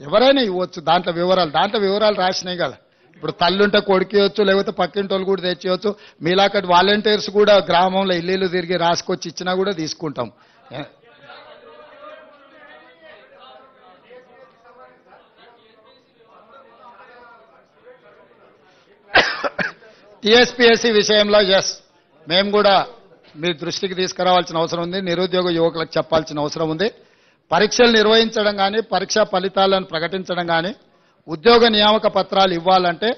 ఎవరైనా ఇవ్వచ్చు. దాంట్లో వివరాలు రాసినాయి కదా. ఇప్పుడు తల్లుంటే కొడుకు ఇవ్వచ్చు, లేకపోతే పక్కింటోళ్ళు కూడా తెచ్చివచ్చు. మీలాకటి వాలంటీర్స్ కూడా గ్రామంలో ఇల్లు తిరిగి రాసుకొచ్చి ఇచ్చినా కూడా తీసుకుంటాం. టీఎస్పీఎస్సీ విషయంలో మేము కూడా మీ దృష్టికి తీసుకురావాల్సిన అవసరం ఉంది. నిరుద్యోగ యువకులకు చెప్పాల్సిన అవసరం ఉంది. పరీక్షలు నిర్వహించడం కానీ, పరీక్షా ఫలితాలను ప్రకటించడం కానీ, ఉద్యోగ నియామక పత్రాలు ఇవ్వాలంటే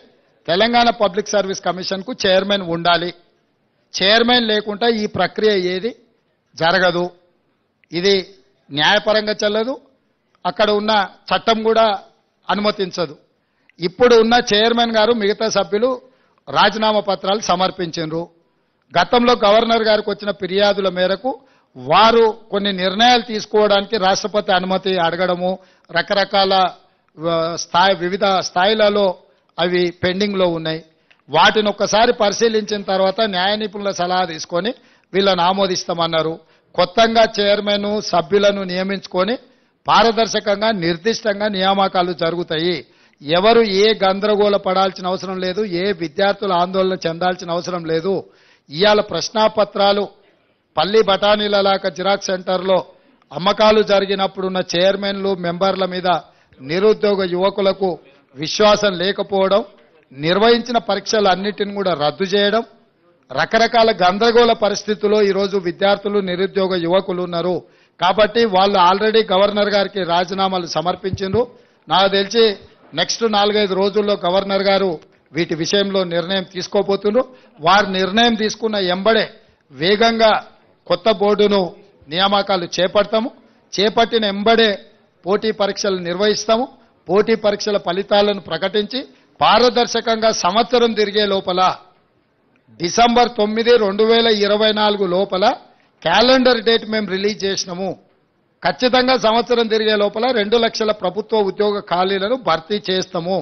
తెలంగాణ పబ్లిక్ సర్వీస్ కమిషన్కు చైర్మన్ ఉండాలి. చైర్మన్ లేకుండా ఈ ప్రక్రియ ఏది జరగదు. ఇది న్యాయపరంగా చెల్లదు, అక్కడ ఉన్న చట్టం కూడా అనుమతించదు. ఇప్పుడు ఉన్న చైర్మన్ గారు మిగతా సభ్యులు రాజీనామా పత్రాలు సమర్పించారు. గతంలో గవర్నర్ గారికి వచ్చిన ఫిర్యాదుల మేరకు వారు కొన్ని నిర్ణయాలు తీసుకోవడానికి రాష్ట్రపతి అనుమతి అడగడము, రకరకాల వివిధ స్థాయిలలో అవి పెండింగ్లో ఉన్నాయి. వాటిని ఒక్కసారి పరిశీలించిన తర్వాత న్యాయ నిపుణుల సలహా తీసుకొని వీళ్ళని ఆమోదిస్తామన్నారు. కొత్తగా చైర్మన్ సభ్యులను నియమించుకొని పారదర్శకంగా నిర్దిష్టంగా నియామకాలు జరుగుతాయి. ఎవరు ఏ గందరగోళ పడాల్సిన అవసరం లేదు, ఏ విద్యార్థులు ఆందోళన చెందాల్సిన అవసరం లేదు. ఇవాళ ప్రశ్నాపత్రాలు పల్లి బఠానీలలాక జిరాక్స్ సెంటర్లో అమ్మకాలు జరిగినప్పుడున్న చైర్మన్లు మెంబర్ల మీద నిరుద్యోగ యువకులకు విశ్వాసం లేకపోవడం, నిర్వహించిన పరీక్షలు అన్నిటిని కూడా రద్దు చేయడం, రకరకాల గందరగోళ పరిస్థితుల్లో ఈరోజు విద్యార్థులు నిరుద్యోగ యువకులు ఉన్నారు. కాబట్టి వాళ్ళు ఆల్రెడీ గవర్నర్ గారికి రాజీనామాలు సమర్పించారు. నాకు తెలిసి నెక్స్ట్ 4-5 రోజుల్లో గవర్నర్ గారు వీటి విషయంలో నిర్ణయం తీసుకోబోతున్నారు. వారు నిర్ణయం తీసుకున్న ఎంబడే వేగంగా కొత్త బోర్డును నియామకాలు చేపడతాము. చేపట్టిన ఎంబడే పోటీ పరీక్షలు నిర్వహిస్తాము. పోటీ పరీక్షల ఫలితాలను ప్రకటించి పారదర్శకంగా సంవత్సరం తిరిగే లోపల డిసెంబర్ 9, 2024 లోపల క్యాలెండర్ డేట్ మేము రిలీజ్ చేసినాము. ఖచ్చితంగా సంవత్సరం తిరిగే లోపల 2 లక్షల ప్రభుత్వ ఉద్యోగ ఖాళీలను భర్తీ చేస్తాము.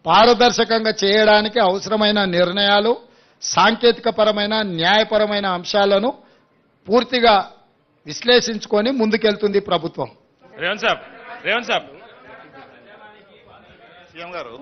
పారదర్శకంగా చేయడానికి అవసరమైన నిర్ణయాలు, సాంకేతికపరమైన న్యాయపరమైన అంశాలను పూర్తిగా విశ్లేషించుకొని ముందుకెళ్తుంది ప్రభుత్వం. రేవంత్ సాబ్ సీఎం గారు